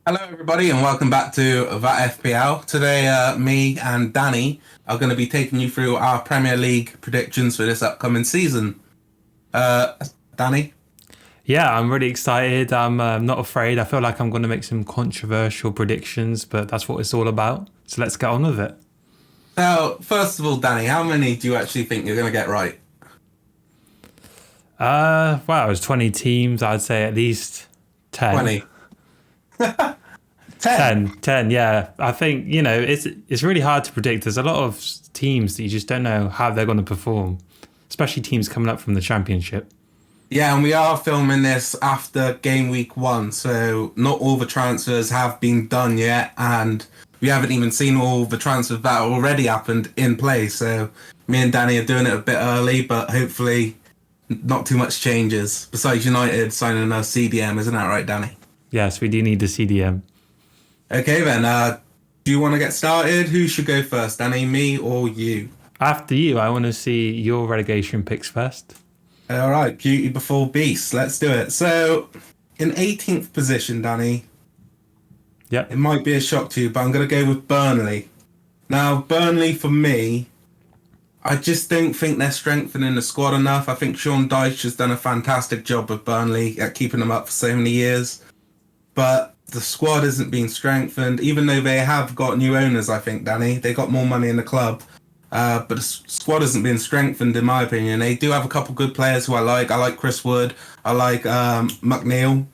Hello, everybody, and welcome back to that FPL. Today, me and Danny are going to be taking you through our Premier League predictions for this upcoming season. Uh, Danny? Yeah, I'm really excited. I'm not afraid. I feel like I'm going to make some controversial predictions, but that's what it's all about. So let's get on with it. So, first of all, Danny, how many do you actually think you're going to get right? Wow, it's 20 teams. I'd say at least 10. 20. 10. 10, yeah. I think, it's really hard to predict. There's a lot of teams that you just don't know how they're going to perform, especially teams coming up from the championship. Yeah, and we are filming this after game week 1, so not all the transfers have been done yet, and we haven't even seen all the transfers that already happened in play. So me and Danny are doing it a bit early, but hopefully not too much changes. Besides United signing a CDM, isn't that right, Danny? Yes, we do need the CDM. Okay then, do you want to get started? Who should go first, Danny, me or you? After you, I want to see your relegation picks first. All right, beauty before beast. Let's do it. So, in 18th position, Danny, it Yep. might be a shock to you, but I'm going to go with Burnley. Now, Burnley, for me, I just don't think they're strengthening the squad enough. I think Sean Dyche has done a fantastic job with Burnley at keeping them up for so many years. But the squad isn't being strengthened, even though they have got new owners, I think, Danny. They got more money in the club. But the squad isn't being strengthened, in my opinion. They do have a couple good players who I like. I like Chris Wood. I like McNeil.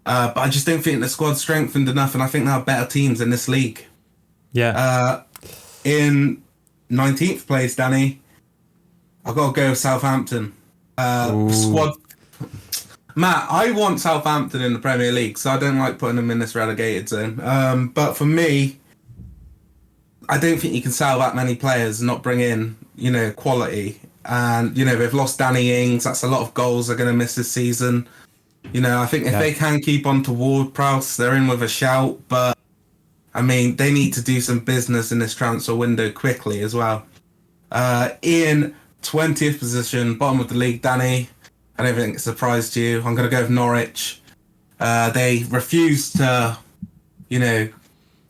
But I just don't think the squad's strengthened enough, and I think they have better teams in this league. Yeah. In 19th place, Danny, I've got to go with Southampton. The Ooh. squad. Matt, I want Southampton in the Premier League, so I don't like putting them in this relegated zone. But for me, I don't think you can sell that many players and not bring in, quality. And, they've lost Danny Ings. That's a lot of goals they're going to miss this season. I think if Yeah. they can keep on to Ward-Prowse, they're in with a shout. But, I mean, they need to do some business in this transfer window quickly as well. In 20th position, bottom of the league, Danny. I don't think it's a surprise to you. I'm going to go with Norwich. They refuse to,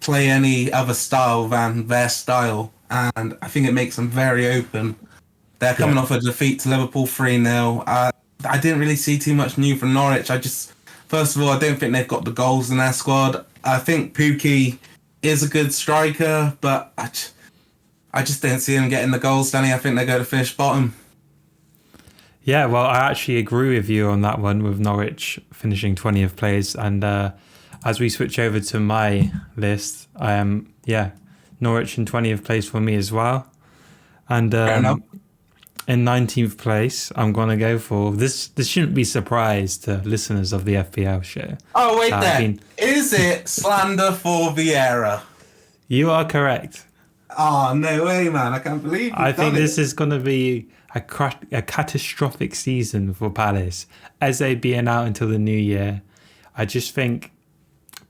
play any other style than their style. And I think it makes them very open. They're coming Yeah. off a defeat to Liverpool 3-0. I didn't really see too much new from Norwich. First of all, I don't think they've got the goals in their squad. I think Pookie is a good striker, but I just don't see him getting the goals, Danny. I think they're going to finish bottom. Yeah, well, I actually agree with you on that one with Norwich finishing 20th place. And as we switch over to my list, I am, Norwich in 20th place for me as well. And Fair enough. in 19th place, I'm going to go for this. This shouldn't be a surprise to listeners of the FPL show. Oh, wait I've there. been, Is it slander for Vieira? you are correct. Oh, no way, man. I can't believe I you've think done it. this is going to be a catastrophic season for Palace. Eze being out until the new year. I just think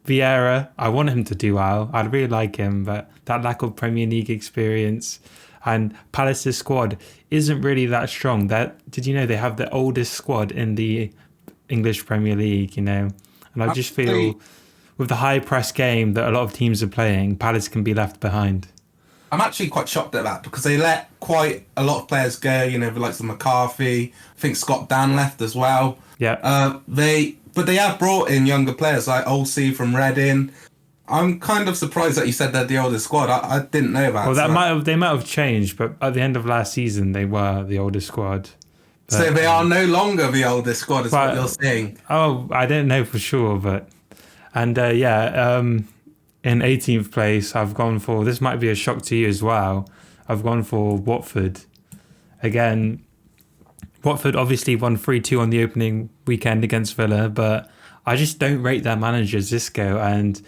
Vieira, I want him to do well. I'd really like him, but that lack of Premier League experience and Palace's squad isn't really that strong. Did you know they have the oldest squad in the English Premier League, And I just Actually, feel with the high press game that a lot of teams are playing, Palace can be left behind. I'm actually quite shocked at that because they let quite a lot of players go, the likes of McCarthy. I think Scott Dan left as well. Yeah. But they have brought in younger players like Olsey from Reading. I'm kind of surprised that you said they're the oldest squad. I didn't know that. Well, So, they might have changed, but at the end of last season, they were the oldest squad. so But they are no longer the oldest squad, is what you're but saying. I don't know for sure, but in 18th place, I've gone for this. Might be a shock to you as well. I've gone for Watford again. Watford obviously won 3-2 on the opening weekend against Villa, but I just don't rate their manager Zisco, and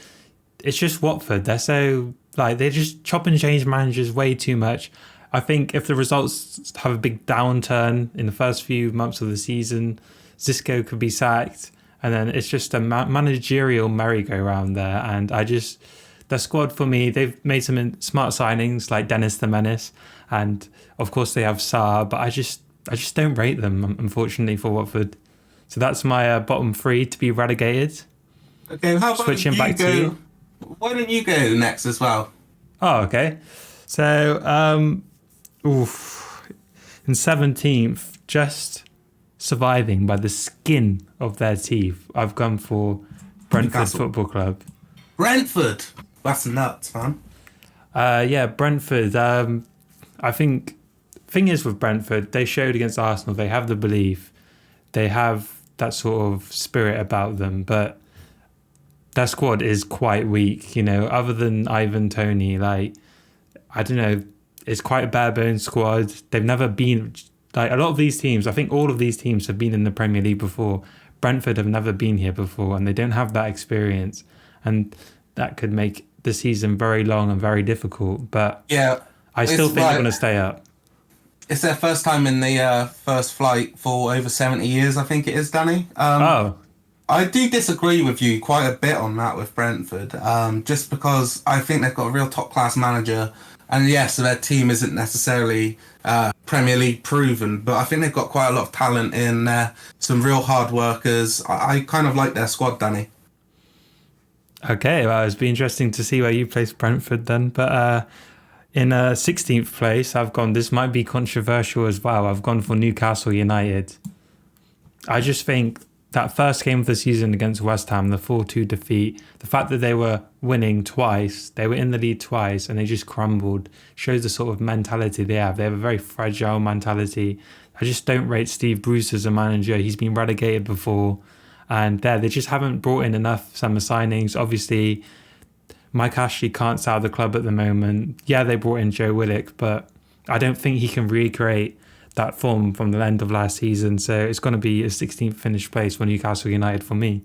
it's just Watford. They're so they just chop and change managers way too much. I think if the results have a big downturn in the first few months of the season, Zisco could be sacked, and then it's just a managerial merry-go-round there. And the squad for me, they've made some smart signings like Dennis the Menace, and of course they have Sarr, but I just don't rate them, unfortunately, for Watford. So that's my bottom three to be relegated. Okay, how about Switching you back to go? you. Why don't you go next as well? Oh, okay. So, oof, in 17th, just surviving by the skin of their teeth, I've gone for Brentford Newcastle. Football Club. Brentford. That's nuts, man. Yeah, Brentford. I think thing is with Brentford, they showed against Arsenal they have the belief, they have that sort of spirit about them, but their squad is quite weak. You know, other than Ivan Toney, like I don't know, it's quite a bare bones squad. They've never been like a lot of these teams. I think all of these teams have been in the Premier League before. Brentford have never been here before, and they don't have that experience, and that could make the season very long and very difficult. But Yeah, I still it's think they're like going to stay up. it's their first time in the first flight for over 70 years, I think it is, Danny. Oh, I do disagree with you quite a bit on that with Brentford, just because I think they've got a real top class manager, and yes, their team isn't necessarily Premier League proven, but I think they've got quite a lot of talent in there, some real hard workers. I kind of like their squad, Danny. okay. Well, it's been interesting to see where you place Brentford then. But in 16th place, I've gone. This might be controversial as well. I've gone for Newcastle United. I just think that first game of the season against West Ham, the 4-2 defeat, the fact that they were winning twice, they were in the lead twice, and they just crumbled, shows the sort of mentality they have. They have a very fragile mentality. I just don't rate Steve Bruce as a manager. He's been relegated before, and they just haven't brought in enough summer signings. Obviously, Mike Ashley can't sell the club at the moment. Yeah, they brought in Joe Willock, but I don't think he can recreate that form from the end of last season. So it's going to be a 16th finish place for Newcastle United for me.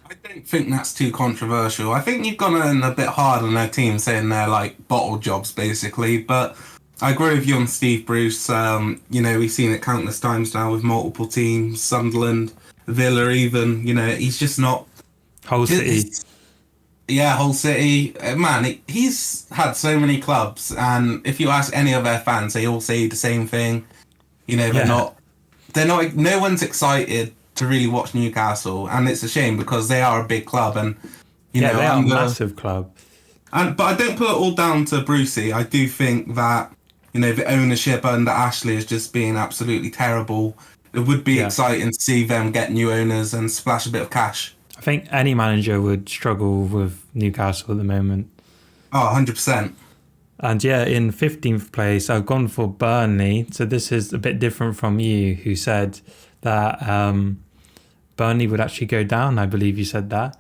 I don't think that's too controversial. I think you've gone in a bit hard on their team, saying they're like bottle jobs, basically. But I agree with you on Steve Bruce. We've seen it countless times now with multiple teams, Sunderland, Villa, even. He's just not. Whole City. Yeah, whole City. Man, he's had so many clubs, and if you ask any of their fans, they all say the same thing. They're Yeah. not. They're not. No one's excited to really watch Newcastle, and it's a shame because they are a big club, and They are a massive club. But I don't put it all down to Brucey. I do think that the ownership under Ashley is just being absolutely terrible. It would be exciting to see them get new owners and splash a bit of cash. I think any manager would struggle with Newcastle at the moment. Oh, 100%. And yeah, in 15th place, I've gone for Burnley. So this is a bit different from you, who said that Burnley would actually go down. I believe you said that.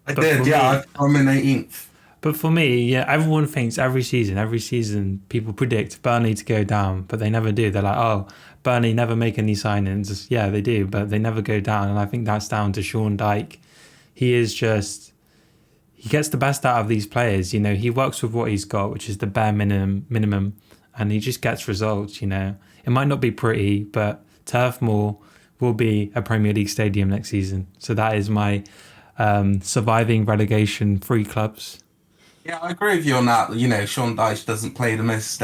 I did, yeah. I'm in 18th. But for me, yeah, everyone thinks every season, people predict Burnley to go down, but they never do. They're like, oh, Burnley never make any signings. Yeah, they do, but they never go down. And I think that's down to Sean Dyche. He gets the best out of these players. He works with what he's got, which is the bare minimum, and he just gets results. It might not be pretty, but Turf Moor will be a Premier League stadium next season. So that is my surviving relegation free clubs. Yeah, I agree with you on that. Sean Dyche doesn't play the most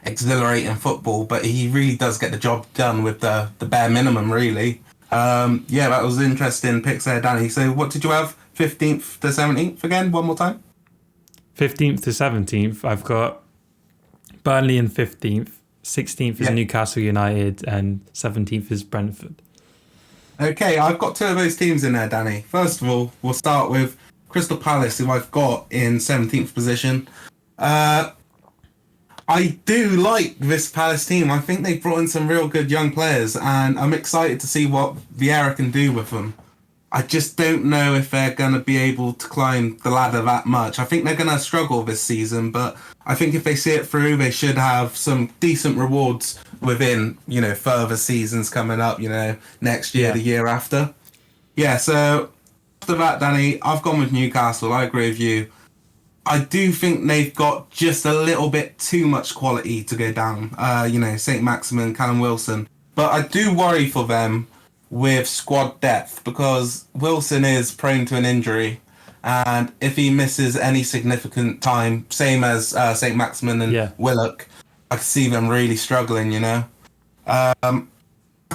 exhilarating football, but he really does get the job done with the bare minimum, really. That was interesting picks there, Danny. So what did you have? 15th to 17th again? One more time? 15th to 17th, I've got Burnley in 15th. 16th is Newcastle United, and 17th is Brentford. Okay, I've got two of those teams in there, Danny. First of all, we'll start with Crystal Palace, who I've got in 17th position. I do like this Palace team. I think they've brought in some real good young players, and I'm excited to see what Vieira can do with them. I just don't know if they're going to be able to climb the ladder that much. I think they're going to struggle this season, but I think if they see it through, they should have some decent rewards within, further seasons coming up, next year, the year after. Yeah, so after that, Danny, I've gone with Newcastle. I agree with you. I do think they've got just a little bit too much quality to go down. St. Maximin, Callum Wilson. But I do worry for them with squad depth because Wilson is prone to an injury. And if he misses any significant time, same as St. Maximin and Willock, I can see them really struggling, After that,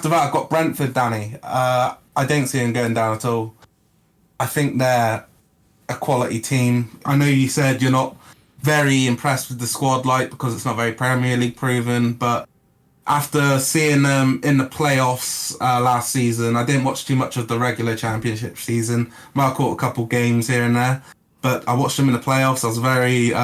I've got Brentford, Danny. I don't see him going down at all. I think they're a quality team. I know you said you're not very impressed with the squad, like, because it's not very Premier League proven, but after seeing them in the playoffs last season, I didn't watch too much of the regular championship season. Might have caught a couple games here and there, but I watched them in the playoffs. I was very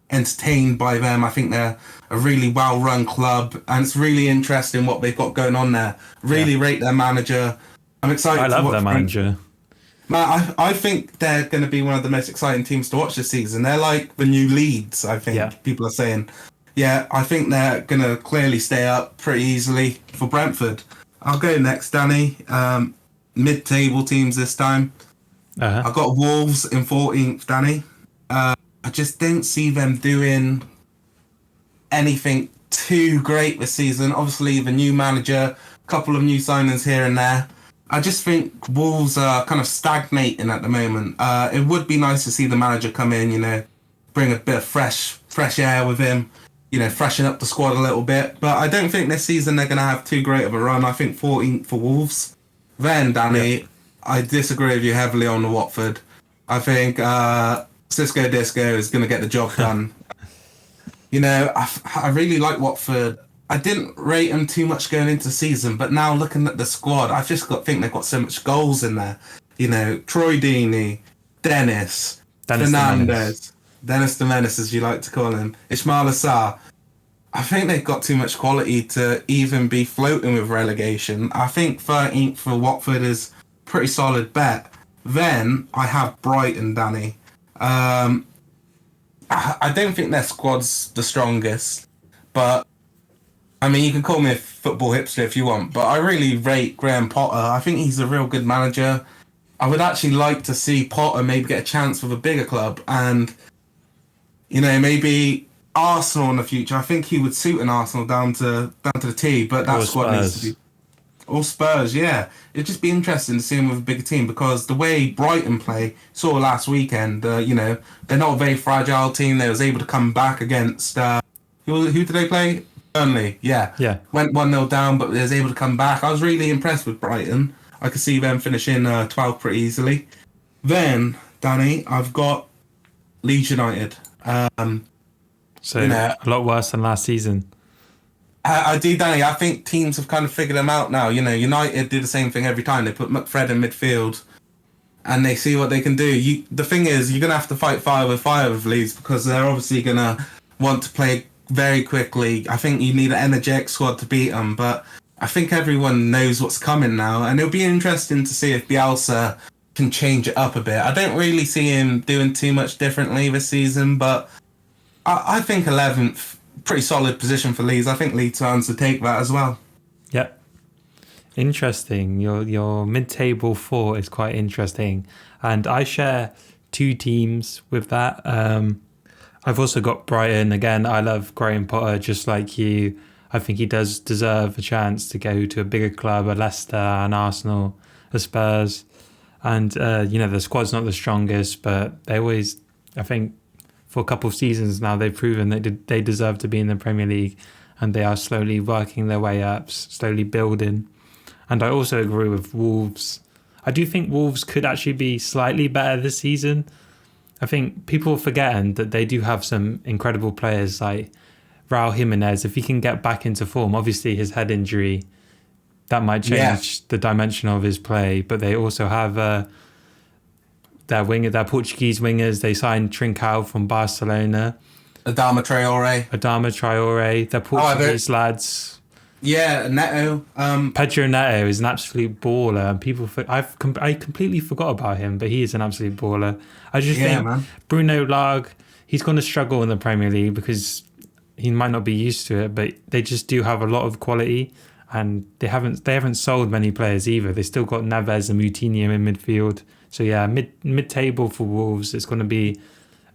entertained by them. I think they're a really well-run club, and it's really interesting what they've got going on there. Really rate their manager. I'm excited. I to love watch their manager. Man, I think they're going to be one of the most exciting teams to watch this season. They're like the new Leeds, I think people are saying. Yeah, I think they're going to clearly stay up pretty easily for Brentford. I'll go next, Danny. Mid-table teams this time. I've got Wolves in 14th, Danny. I just don't see them doing anything too great this season. Obviously, the new manager, a couple of new signings here and there. I just think Wolves are kind of stagnating at the moment. It would be nice to see the manager come in, bring a bit of fresh air with him, freshen up the squad a little bit. But I don't think this season they're going to have too great of a run. I think 14th for Wolves. Then, Danny, I disagree with you heavily on the Watford. I think Cisco Disco is going to get the job done. I really like Watford. I didn't rate them too much going into the season, but now looking at the squad, I've just think they've got so much goals in there. Troy Deeney, Dennis Fernandez, Dennis the Menace, as you like to call him, Ismail Assar. I think they've got too much quality to even be floating with relegation. I think 13th for Watford is a pretty solid bet. Then I have Brighton, Danny. I don't think their squad's the strongest, but I mean, you can call me a football hipster if you want, but I really rate Graham Potter. I think he's a real good manager. I would actually like to see Potter maybe get a chance with a bigger club and, maybe Arsenal in the future. I think he would suit an Arsenal down to the T, but that squad needs to be... Or Spurs, yeah. It'd just be interesting to see him with a bigger team because the way Brighton play, saw last weekend, they're not a very fragile team. They was able to come back against... who did they play? Burnley, yeah. Went 1-0 down, but they was able to come back. I was really impressed with Brighton. I could see them finishing 12th pretty easily. Then, Danny, I've got Leeds United. So a lot worse than last season. I do, Danny. I think teams have kind of figured them out now. United do the same thing every time. They put McFred in midfield and they see what they can do. The thing is, you're going to have to fight fire with Leeds because they're obviously going to want to play very quickly. I think you need an energetic squad to beat them, but I think everyone knows what's coming now, and it'll be interesting to see if Bielsa can change it up a bit. I don't really see him doing too much differently this season, but I think 11th, pretty solid position for Leeds. I think Leeds fans would take that as well. Yep. Interesting. Your mid-table 4 is quite interesting, and I share 2 teams with that. I've also got Brighton. Again, I love Graham Potter just like you. I think he does deserve a chance to go to a bigger club, a Leicester, an Arsenal, a Spurs. And, the squad's not the strongest, but they always, I think, for a couple of seasons now, they've proven that they deserve to be in the Premier League. And they are slowly working their way up, slowly building. And I also agree with Wolves. I do think Wolves could actually be slightly better this season. I think people are forgetting that they do have some incredible players like Raul Jimenez. If he can get back into form, obviously his head injury, that might change the dimension of his play. But they also have their Portuguese wingers. They signed Trincao from Barcelona. Adama Traore. They're Portuguese lads. Yeah, Neto. Pedro Neto is an absolute baller, and I completely forgot about him, but he is an absolute baller. I just think Bruno Lage, he's going to struggle in the Premier League because he might not be used to it, but they just do have a lot of quality, and they haven't sold many players either. They still got Neves and Moutinho in midfield. So yeah, mid-table for Wolves. It's going to be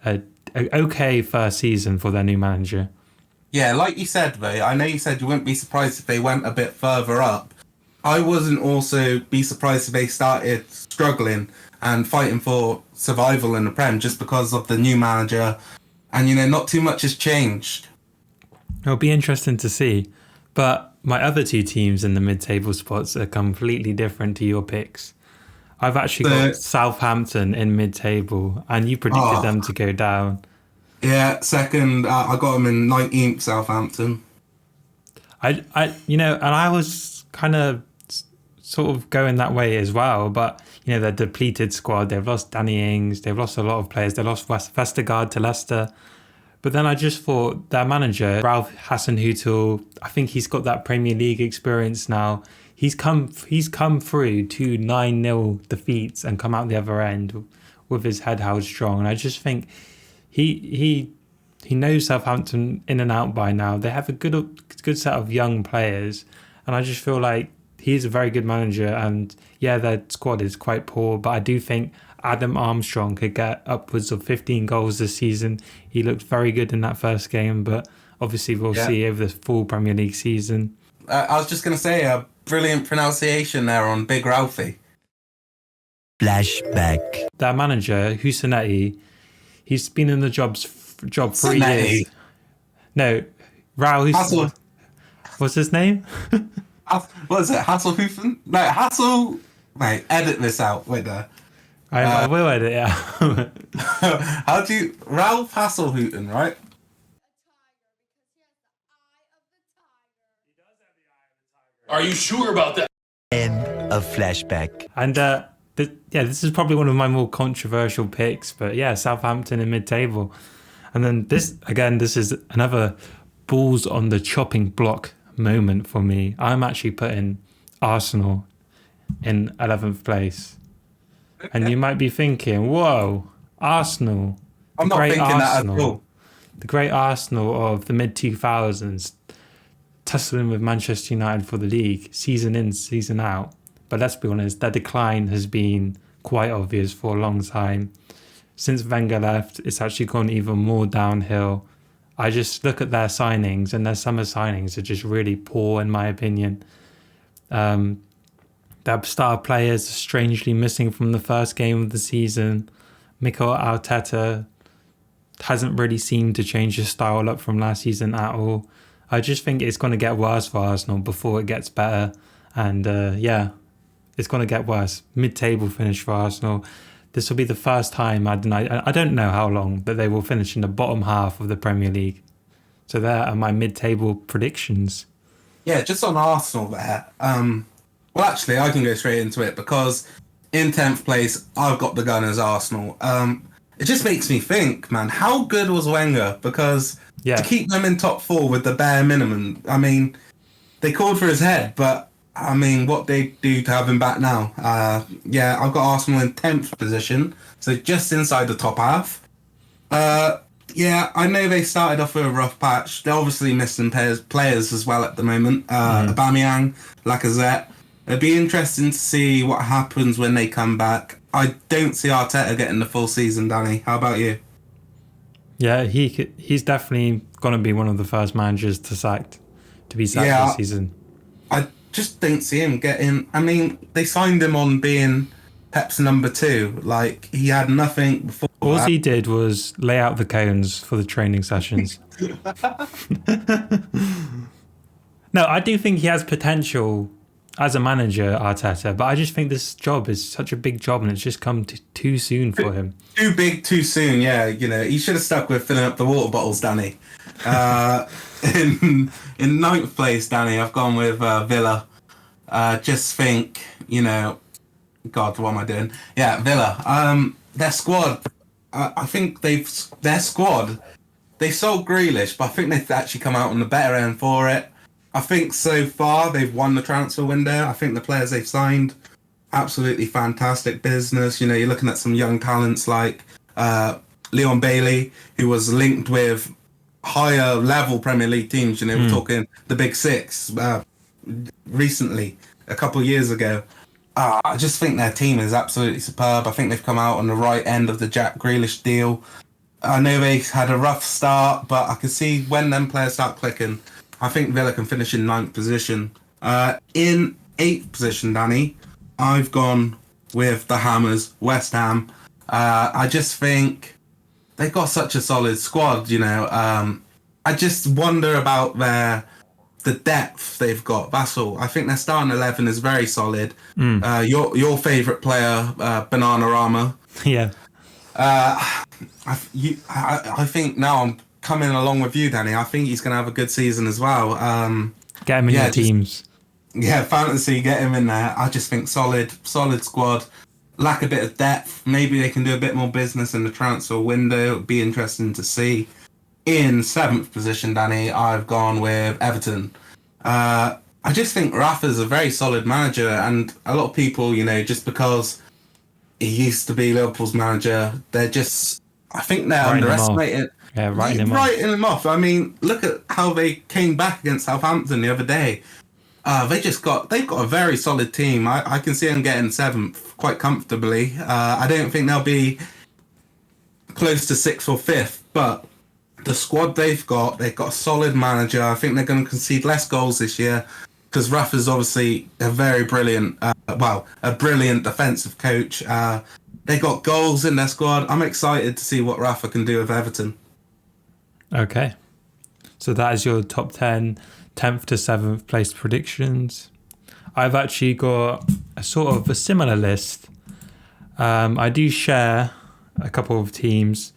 a okay first season for their new manager. Yeah, like you said, though, I know you said you wouldn't be surprised if they went a bit further up. I wouldn't also be surprised if they started struggling and fighting for survival in the Prem just because of the new manager. And, not too much has changed. It'll be interesting to see. But my other 2 teams in the mid-table spots are completely different to your picks. I've actually So, got Southampton in mid-table, and you predicted oh, them to go down. yeah, second, I got them in 19th, Southampton. And I was kind of sort of going that way as well. But they're depleted squad. They've lost Danny Ings. They've lost a lot of players. They lost Vestergaard to Leicester. But then I just thought their manager, Ralph Hasenhüttl, I think he's got that Premier League experience now. He's come through 2 9-0 defeats and come out the other end with his head held strong. And I just think he knows Southampton in and out by now. They have a good set of young players, and I just feel like he's a very good manager. And yeah, their squad is quite poor, but I do think Adam Armstrong could get upwards of 15 goals this season. He looked very good in that first game, but obviously we'll see over the full Premier League season. I was just going to say a brilliant pronunciation there on Big Ralphie. Flashback. Their manager, Husanetti, he's been in the job for years. No, Raul. What's his name? What is it? Hasselhofen? No, Hassel. Mate, edit this out. Wait there. I will edit it out. How do you... Ralph Hasenhüttl, right? Are you sure about that? End of flashback. And this is probably one of my more controversial picks, but yeah, Southampton in mid-table. And then this is another balls on the chopping block moment for me. I'm actually putting Arsenal in 11th place. Okay. And you might be thinking, whoa, Arsenal. I'm not thinking that at all. The great Arsenal of the mid-2000s, tussling with Manchester United for the league, season in, season out. But let's be honest, their decline has been quite obvious for a long time. Since Wenger left, it's actually gone even more downhill. I just look at their signings, and their summer signings are just really poor, in my opinion. Their star players are strangely missing from the first game of the season. Mikel Arteta hasn't really seemed to change his style up from last season at all. I just think it's going to get worse for Arsenal before it gets better. And it's going to get worse. Mid-table finish for Arsenal. This will be the first time, I don't know how long, that they will finish in the bottom half of the Premier League. So there are my mid-table predictions. Yeah, just on Arsenal there. Well, actually, I can go straight into it because in 10th place, I've got the Gunners Arsenal. It just makes me think, man, how good was Wenger? Because to keep them in top 4 with the bare minimum, I mean, they called for his head, but I mean, what they do to have him back now. I've got Arsenal in 10th position, so just inside the top half. I know they started off with a rough patch. They're obviously missing players as well at the moment. Aubameyang, Lacazette. It'd be interesting to see what happens when they come back. I don't see Arteta getting the full season, Danny. How about you? Yeah, he's definitely going to be one of the first managers to be sacked this season. I just don't see him getting... I mean, they signed him on being Pep's number 2. Like, he had nothing before All that. he did was lay out the cones for the training sessions. No, I do think he has potential as a manager, Arteta, but I just think this job is such a big job and it's just come too soon for him. Too big, too soon, yeah. He should have stuck with filling up the water bottles, Danny. In 9th place, Danny, I've gone with Villa. Just think, God, what am I doing? Yeah, Villa. Their squad, I think they sold Grealish, but I think they've actually come out on the better end for it. I think so far they've won the transfer window. I think the players they've signed, absolutely fantastic business. You're looking at some young talents like Leon Bailey, who was linked with higher level Premier League teams. We're talking the Big Six recently, a couple of years ago. I just think their team is absolutely superb. I think they've come out on the right end of the Jack Grealish deal. I know they had a rough start, but I can see when them players start clicking, I think Villa can finish in 9th position. In 8th position, Danny, I've gone with the Hammers, West Ham. I just think they've got such a solid squad, I just wonder about their the depth they've got. That's all. I think their starting 11 is very solid. Your favourite player, Bananarama. Yeah. I think now I'm coming along with you, Danny. I think he's going to have a good season as well. Get him in your teams. Yeah, fantasy, get him in there. I just think solid squad. Lack a bit of depth. Maybe they can do a bit more business in the transfer window. It'd be interesting to see. In 7th position, Danny, I've gone with Everton. I just think Rafa's a very solid manager, and a lot of people, just because he used to be Liverpool's manager, I think they're underestimating. Yeah, writing him off. I mean, look at how they came back against Southampton the other day. They've got a very solid team. I can see them getting 7th quite comfortably. I don't think they'll be close to 6th or 5th, but the squad they've got a solid manager. I think they're going to concede less goals this year because Rafa's obviously a very brilliant, a brilliant defensive coach. They got goals in their squad. I'm excited to see what Rafa can do with Everton. Okay. So that is your top 10, 10th to 7th place predictions. I've actually got a sort of a similar list. I do share a couple of teams,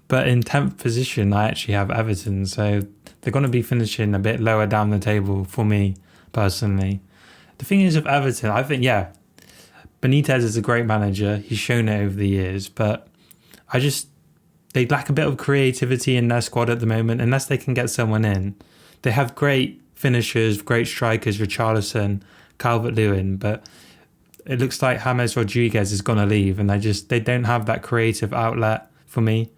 but in 10th position, I actually have Everton. So they're going to be finishing a bit lower down the table for me, personally. The thing is with Everton, I think, Benitez is a great manager. He's shown it over the years, but they lack a bit of creativity in their squad at the moment, unless they can get someone in. They have great finishers, great strikers, Richarlison, Calvert-Lewin, but it looks like James Rodriguez is going to leave, and they don't have that creative outlet for me.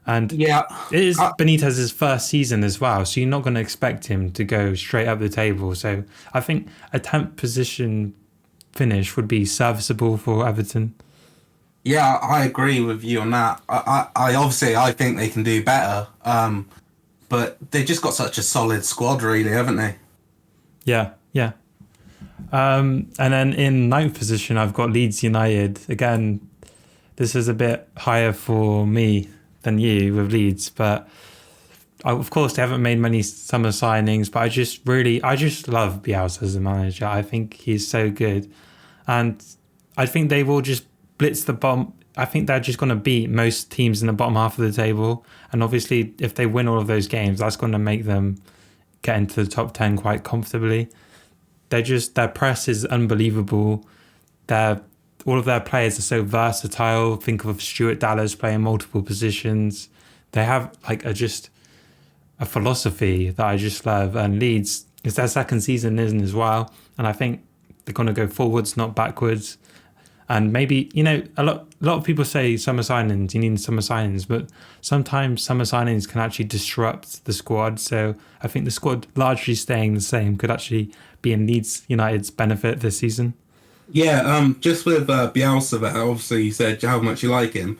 And it is Benitez's first season as well, so you're not going to expect him to go straight up the table. So I think a 10th position finish would be serviceable for Everton. Yeah, I agree with you on that. I think they can do better, but they just got such a solid squad, really, haven't they? Yeah. And then in 9th position, I've got Leeds United. Again, this is a bit higher for me than you with Leeds, but of course they haven't made many summer signings, but I just love Bielsa as a manager. I think he's so good, and I think they will just blitz the bottom. I think they're just going to beat most teams in the bottom half of the table, and obviously if they win all of those games, that's going to make them get into the top 10 quite comfortably. Their press is unbelievable. All of their players are so versatile. Think of Stuart Dallas playing multiple positions. They have a philosophy that I just love. And Leeds, it's their second season, isn't it, as well? And I think they're going to go forwards, not backwards. And maybe, a lot of people say summer signings, you need summer signings, but sometimes summer signings can actually disrupt the squad. So I think the squad largely staying the same could actually be in Leeds United's benefit this season. Yeah, just with Bielsa, obviously you said how much you like him.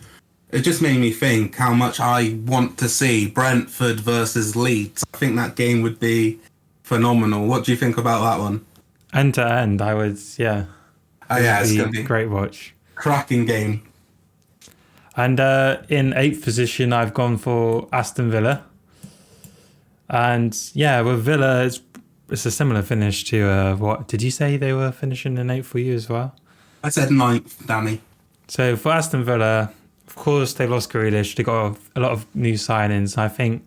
It just made me think how much I want to see Brentford versus Leeds. I think that game would be phenomenal. What do you think about that one? End to end, I would, yeah. It's going to be a great watch. Cracking game. And in 8th position, I've gone for Aston Villa. And with Villa, it's a similar finish to what did you say they were finishing in 8th for you as well? I said 9th, Danny. So for Aston Villa, of course they lost Grealish. They got a lot of new signings. I think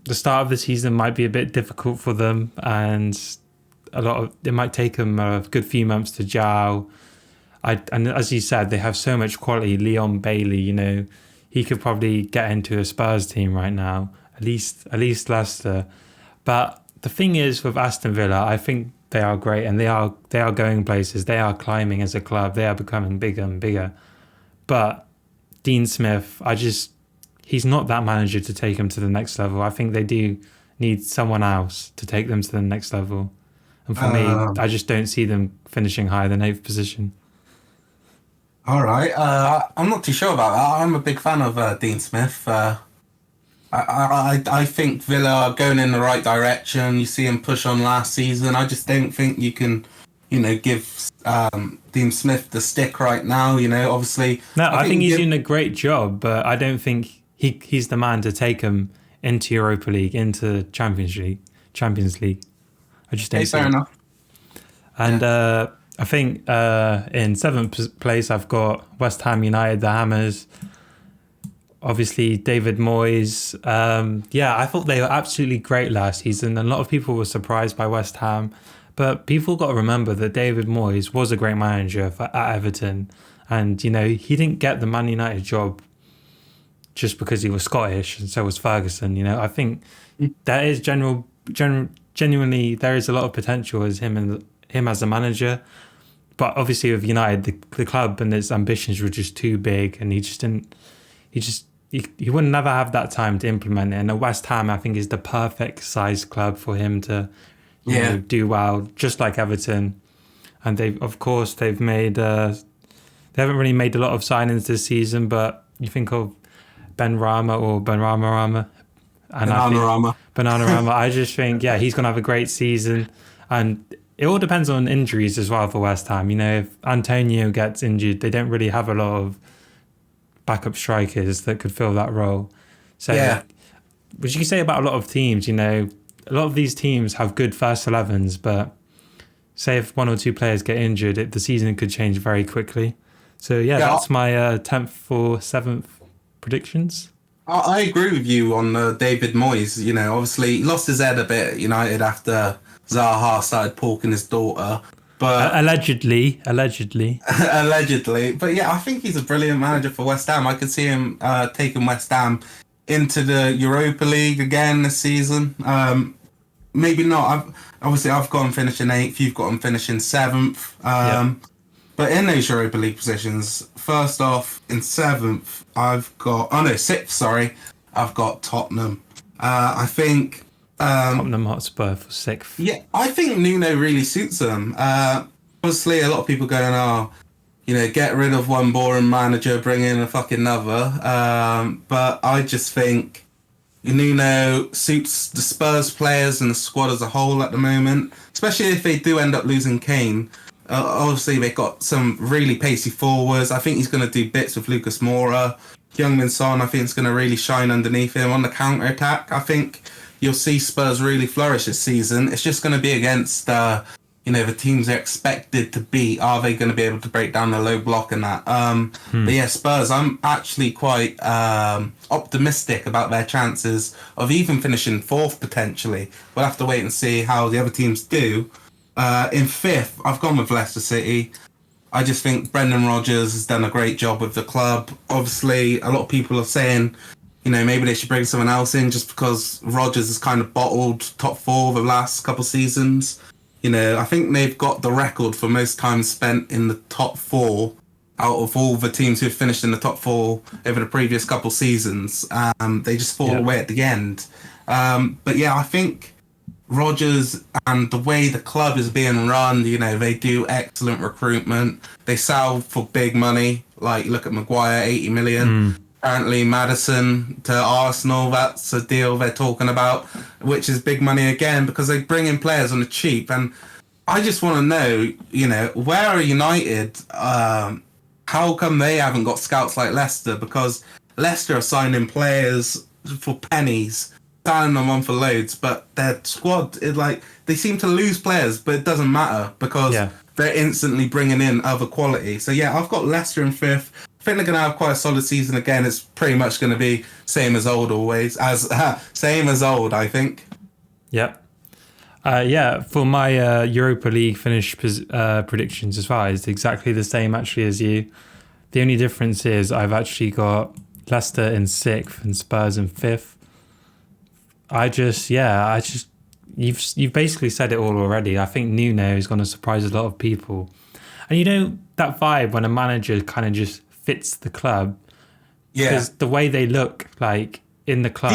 the start of the season might be a bit difficult for them, and it might take them a good few months to gel. And as you said, they have so much quality. Leon Bailey, he could probably get into a Spurs team right now, at least Leicester. But the thing is with Aston Villa, I think they are great, and they are going places. They are climbing as a club. They are becoming bigger and bigger. But Dean Smith, he's not that manager to take them to the next level. I think they do need someone else to take them to the next level. And for me, I just don't see them finishing higher than 8th position. All right. I'm not too sure about that. I'm a big fan of Dean Smith. I think Villa are going in the right direction. You see him push on last season. I just don't think you can, give Dean Smith the stick right now. Obviously. No, I think he's doing a great job, but I don't think he's the man to take him into Europa League, into Champions League. Champions League. I just don't Okay, see fair it. enough. And I think in seventh place, I've got West Ham United, the Hammers. Obviously, David Moyes. I thought they were absolutely great last season. A lot of people were surprised by West Ham. But people got to remember that David Moyes was a great manager at Everton. And, you know, he didn't get the Man United job just because he was Scottish, and so was Ferguson. You know, I think there is genuinely, there is a lot of potential as him as a manager. But obviously with United, the club and its ambitions were just too big, and he wouldn't never have that time to implement it. And the West Ham, I think, is the perfect size club for him to you know, do well, just like Everton. And they've made they haven't really made a lot of signings this season, but you think of Banana Rama. I just think, he's going to have a great season. And it all depends on injuries as well for West Ham. You know, if Antonio gets injured, they don't really have a lot of backup strikers that could fill that role. So, which you can say about a lot of teams, you know, a lot of these teams have good first 11s, but say if one or two players get injured, the season could change very quickly. So, that's my 10th for 7th predictions. I agree with you on David Moyes. You know, obviously he lost his head a bit at United after Zaha started porking his daughter. But allegedly. Allegedly. But I think he's a brilliant manager for West Ham. I could see him taking West Ham into the Europa League again this season. Maybe not. I've got him finishing 8th. You've got him finishing 7th. But in those Europa League positions, first off, in 7th, 6th, sorry, I've got Tottenham. I think... Tottenham Hotspur for 6th. Yeah, I think Nuno really suits them. Obviously, a lot of people going, get rid of one boring manager, bring in a fucking another. But I just think Nuno suits the Spurs players and the squad as a whole at the moment, especially if they do end up losing Kane. Obviously, they've got some really pacey forwards. I think he's going to do bits with Lucas Moura. Heung-min Son, I think, is going to really shine underneath him on the counter-attack. I think you'll see Spurs really flourish this season. It's just going to be against, the teams they're expected to beat. Are they going to be able to break down the low block and that? But Spurs, I'm actually quite optimistic about their chances of even finishing 4th potentially. We'll have to wait and see how the other teams do. In 5th, I've gone with Leicester City. I just think Brendan Rodgers has done a great job with the club. Obviously, a lot of people are saying, maybe they should bring someone else in just because Rodgers has kind of bottled top 4 the last couple seasons. I think they've got the record for most time spent in the top 4 out of all the teams who've finished in the top 4 over the previous couple seasons. They just fall away at the end. I think Rodgers and the way the club is being run, they do excellent recruitment. They sell for big money. Like, look at Maguire, 80 million. Apparently Maddison to Arsenal, that's a deal they're talking about, which is big money again because they bring in players on the cheap. And I just want to know, where are United? How come they haven't got scouts like Leicester? Because Leicester are signing players for pennies, signing them on for loads, but their squad is they seem to lose players, but it doesn't matter because they're instantly bringing in other quality. So I've got Leicester in 5th. I think they're going to have quite a solid season again. It's pretty much going to be same as old always. Same as old, I think. Yep. For my Europa League finish predictions as well, it's exactly the same actually as you. The only difference is I've actually got Leicester in 6th and Spurs in 5th. You've basically said it all already. I think Nuno is going to surprise a lot of people. And that vibe when a manager kind of just fits the club. Yeah. Because the way they look like in the club,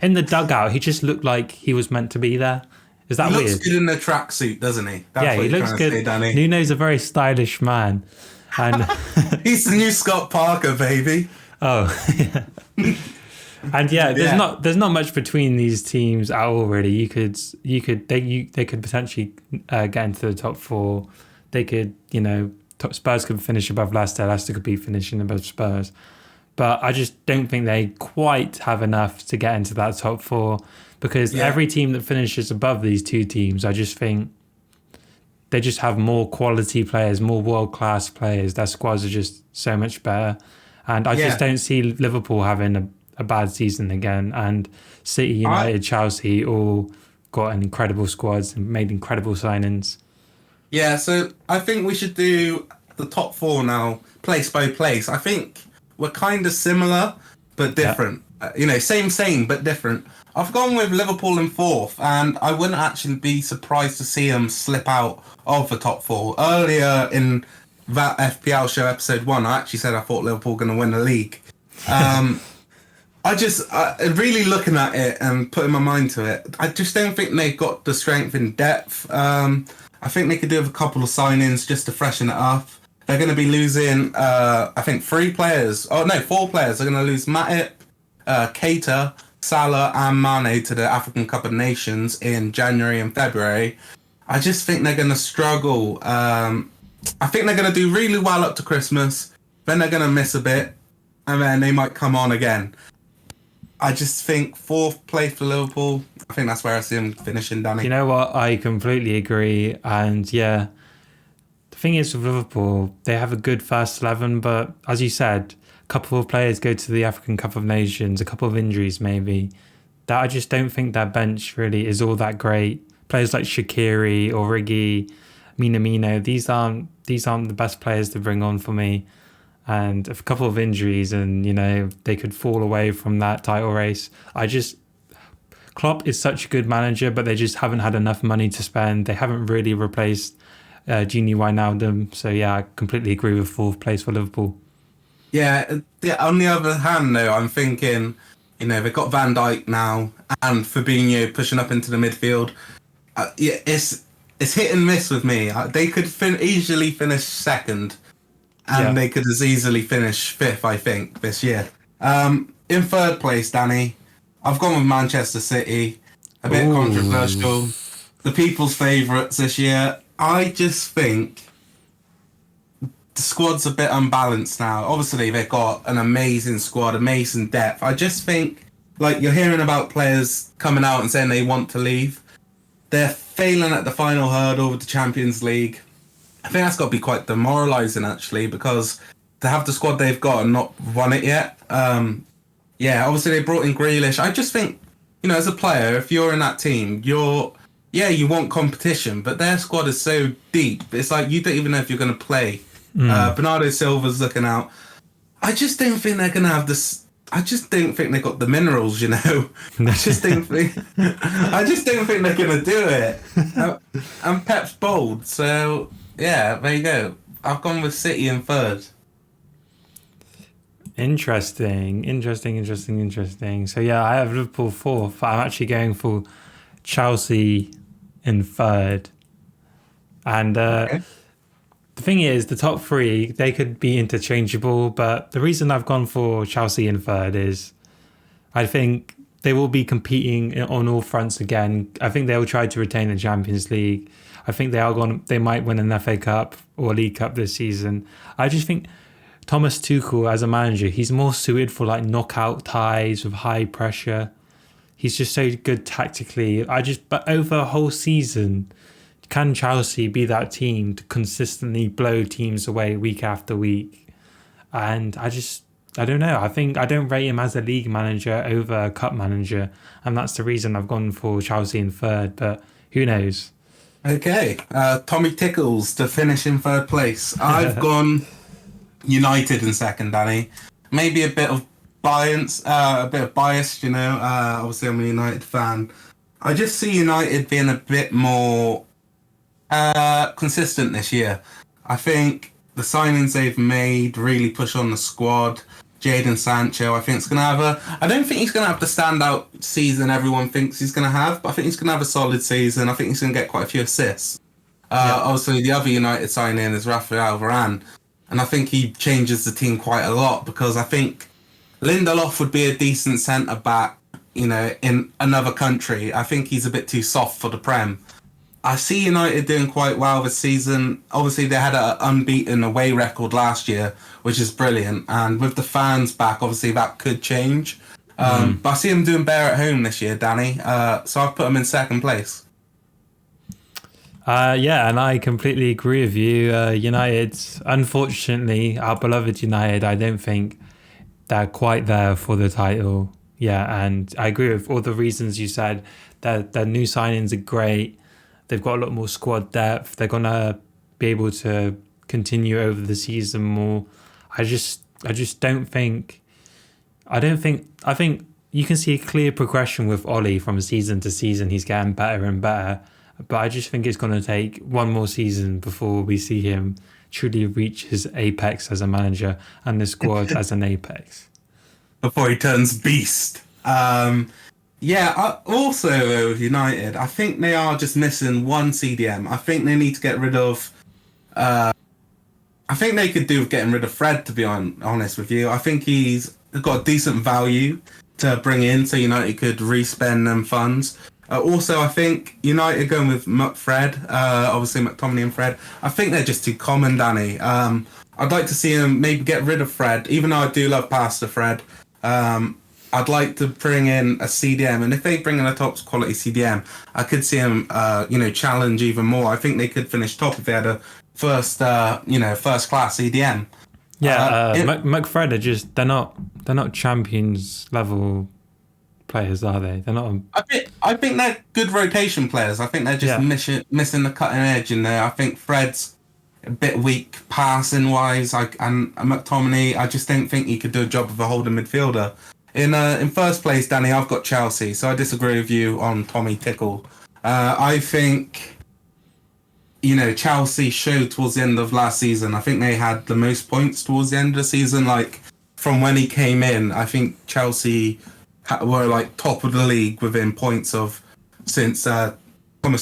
in the dugout, he just looked like he was meant to be there. Is that weird? He looks good in the tracksuit, doesn't he? That's what he looks good. Say, Danny. Nuno's a very stylish man. And he's the new Scott Parker, baby. Oh, yeah. And there's not much between these teams at all, really. They could potentially get into the top 4. They could, Spurs could finish above Leicester. Leicester could be finishing above Spurs. But I just don't think they quite have enough to get into that top 4. because Yeah. every team that finishes above these two teams, I just think they just have more quality players, more world-class players. Their squads are just so much better. And I just Yeah. don't see Liverpool having a bad season again. And City, United, Chelsea all got incredible squads and made incredible signings. Yeah, so I think we should do the top four now, place by place. I think we're kind of similar, but different. Same, but different. I've gone with Liverpool in fourth, and I wouldn't actually be surprised to see them slip out of the top four. Earlier in that FPL show, episode 1, I actually said I thought Liverpool were going to win the league. Really looking at it and putting my mind to it, I just don't think they've got the strength in depth. I think they could do with a couple of signings just to freshen it up. They're going to be losing, I think, 4 players. They're going to lose Matip, Keita, Salah and Mane to the African Cup of Nations in January and February. I just think they're going to struggle. I think they're going to do really well up to Christmas. Then they're going to miss a bit. And then they might come on again. I just think 4th place for Liverpool. I think that's where I see them finishing, Danny. You know what? I completely agree. And yeah, the thing is with Liverpool, they have a good first 11. But as you said, a couple of players go to the African Cup of Nations, a couple of injuries maybe. That I just don't think their bench really is all that great. Players like Shaqiri, Origi, Minamino, these aren't the best players to bring on for me. And a couple of injuries and, they could fall away from that title race. Klopp is such a good manager, but they just haven't had enough money to spend. They haven't really replaced Gini Wijnaldum. So, yeah, I completely agree with 4th place for Liverpool. Yeah, on the other hand, though, I'm thinking, they've got Van Dijk now and Fabinho pushing up into the midfield. It's hit and miss with me. They could easily finish 2nd. And they could as easily finish 5th, I think, this year. In 3rd place, Danny, I've gone with Manchester City. A bit controversial. The people's favourites this year. I just think the squad's a bit unbalanced now. Obviously, they've got an amazing squad, amazing depth. I just think, you're hearing about players coming out and saying they want to leave. They're failing at the final hurdle with the Champions League. I think that's got to be quite demoralising, actually, because to have the squad they've got and not won it yet. Obviously they brought in Grealish. I just think, as a player, if you're in that team, you want competition, but their squad is so deep. It's like you don't even know if you're going to play. Bernardo Silva's looking out. I just don't think they're going to have this. I just don't think they've got the minerals, I just don't think they're going to do it. And Pep's bold, so... Yeah, there you go. I've gone with City in 3rd. Interesting. So yeah, I have Liverpool 4th, but I'm actually going for Chelsea in 3rd. And the thing is, the top 3, they could be interchangeable, but the reason I've gone for Chelsea in 3rd is I think they will be competing on all fronts again. I think they will try to retain the Champions League. I think they might win an FA Cup or League Cup this season. I just think Thomas Tuchel as a manager, he's more suited for knockout ties with high pressure. He's just so good tactically. But over a whole season, can Chelsea be that team to consistently blow teams away week after week? And I don't know. I think I don't rate him as a league manager over a cup manager. And that's the reason I've gone for Chelsea in 3rd. But who knows? Okay, Tommy Tickles to finish in 3rd place. I've gone United in 2nd, Danny. Maybe a bit of bias, obviously I'm a United fan. I just see United being a bit more consistent this year. I think the signings they've made really push on the squad. Jadon Sancho, I think it's going to have I don't think he's going to have the standout season everyone thinks he's going to have, but I think he's going to have a solid season. I think he's going to get quite a few assists. Obviously, the other United signing is Rafael Varane, and I think he changes the team quite a lot because I think Lindelof would be a decent centre-back, in another country. I think he's a bit too soft for the Prem. I see United doing quite well this season. Obviously, they had an unbeaten away record last year, which is brilliant. And with the fans back, obviously that could change. But I see him doing better at home this year, Danny. So I've put him in second place. Yeah, and I completely agree with you. United, unfortunately, our beloved United, I don't think they're quite there for the title. Yeah, and I agree with all the reasons you said. Their new signings are great. They've got a lot more squad depth. They're gonna be able to continue over the season more. I just don't think. I think you can see a clear progression with Ollie from season to season. He's getting better and better. But I just think it's going to take one more season before we see him truly reach his apex as a manager and the squad as an apex. Before he turns beast. Also with United, I think they are just missing one CDM. I think they need to get rid of... I think they could do with getting rid of Fred, to be honest with you. I think he's got a decent value to bring in so United could re-spend them funds. Also, I think United going with Fred, obviously McTominay and Fred, I think they're just too common, Danny. I'd like to see him maybe get rid of Fred, even though I do love Pastor Fred. I'd like to bring in a CDM, and if they bring in a top quality CDM, I could see him, challenge even more. I think they could finish top if they had a first class CDM. Yeah, McFred are just they're not champions level players, are they? They're not. I think they're good rotation players. I think they're just missing the cutting edge in there. I think Fred's a bit weak passing wise, and McTominay, I just don't think he could do a job of a holding midfielder. In first place, Danny, I've got Chelsea, so I disagree with you on Tommy Tickle. I think Chelsea showed towards the end of last season. I think they had the most points towards the end of the season. Like from when he came in, I think Chelsea were like top of the league within points of since Thomas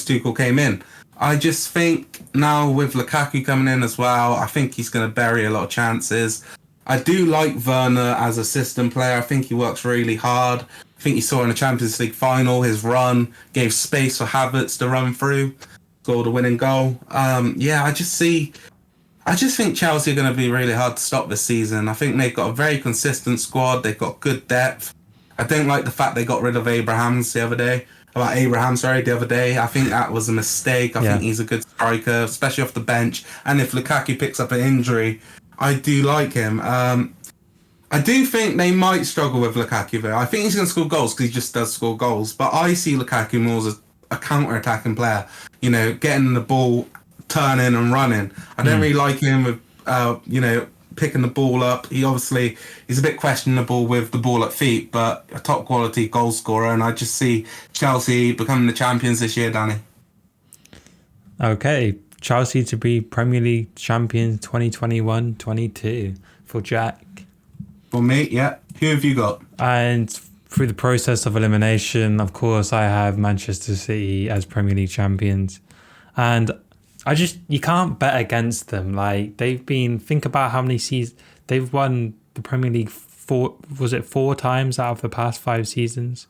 Tuchel came in. I just think now with Lukaku coming in as well, I think he's going to bury a lot of chances. I do like Werner as a system player. I think he works really hard. I think you saw in the Champions League final, his run gave space for Havertz to run through, scored a winning goal. I just think Chelsea are going to be really hard to stop this season. I think they've got a very consistent squad. They've got good depth. I don't like the fact they got rid of Abraham the other day. I think that was a mistake. I think he's a good striker, especially off the bench. And if Lukaku picks up an injury, I do like him. I do think they might struggle with Lukaku though. I think he's going to score goals because he just does score goals. But I see Lukaku more as a counter-attacking player. Getting the ball, turning and running. I don't really like him with, picking the ball up. He's a bit questionable with the ball at feet, but a top quality goal scorer. And I just see Chelsea becoming the champions this year, Danny. Okay, Chelsea to be Premier League champions 2021-22 for Jack. For me, yeah. Who have you got? And through the process of elimination, of course, I have Manchester City as Premier League champions. And you can't bet against them. Like, think about how many seasons they've won the Premier League four times out of the past 5 seasons?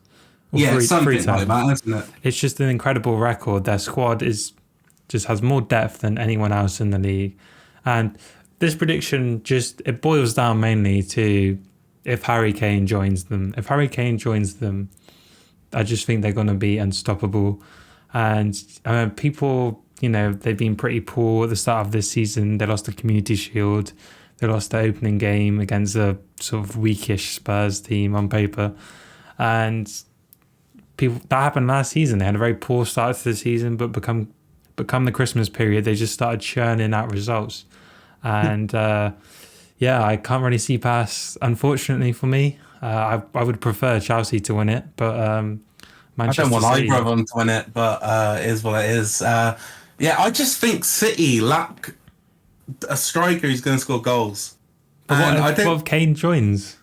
Something like that, isn't it? It's just an incredible record. Their squad just has more depth than anyone else in the league. And this prediction it boils down mainly to if Harry Kane joins them. If Harry Kane joins them, I just think they're going to be unstoppable. And people, they've been pretty poor at the start of this season. They lost the Community Shield. They lost the opening game against a sort of weakish Spurs team on paper. And that happened last season. They had a very poor start to the season, but become the Christmas period, they just started churning out results. And I can't really see past, unfortunately for me. I would prefer Chelsea to win it, but Manchester I don't want City, either of them to win it, but it is what it is. I just think City lack a striker who's going to score goals. But what if Kane joins?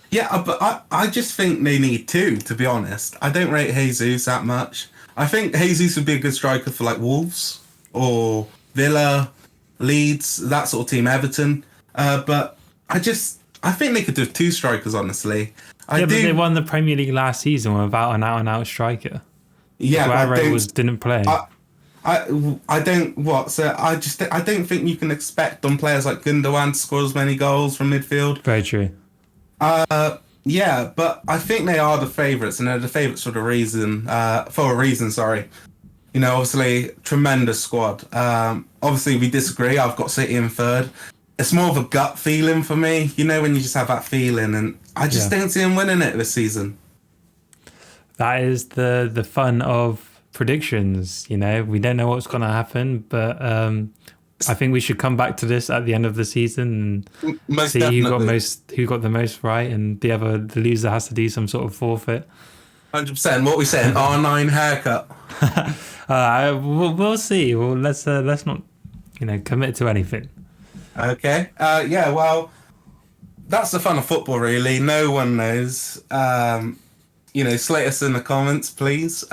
Yeah, but I just think they need 2, to be honest. I don't rate Jesus that much. I think Jesus would be a good striker for like Wolves or Villa, Leeds, that sort of team, Everton. But I think they could do 2 strikers, honestly. But they won the Premier League last season without an out-and-out striker. Yeah, Aguero didn't play. I don't think you can expect on players like Gundogan to score as many goals from midfield. Very true. Yeah, but I think they are the favourites, and they're the favourites for a reason. Sorry. Obviously, tremendous squad. Obviously, we disagree. I've got City in third. It's more of a gut feeling for me. When you just have that feeling, and I just don't see them winning it this season. That is the fun of predictions. We don't know what's going to happen, but I think we should come back to this at the end of the season and Most see definitely. who got the most right, and the loser has to do some sort of forfeit. 100%. What we saying? R9 haircut. We'll see. Well, let's not commit to anything. Okay. Yeah. Well, that's the fun of football, really. No one knows. Slate us in the comments, please.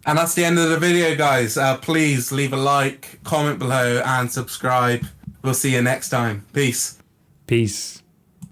And that's the end of the video, guys. Please leave a like, comment below, and subscribe. We'll see you next time. Peace. Peace.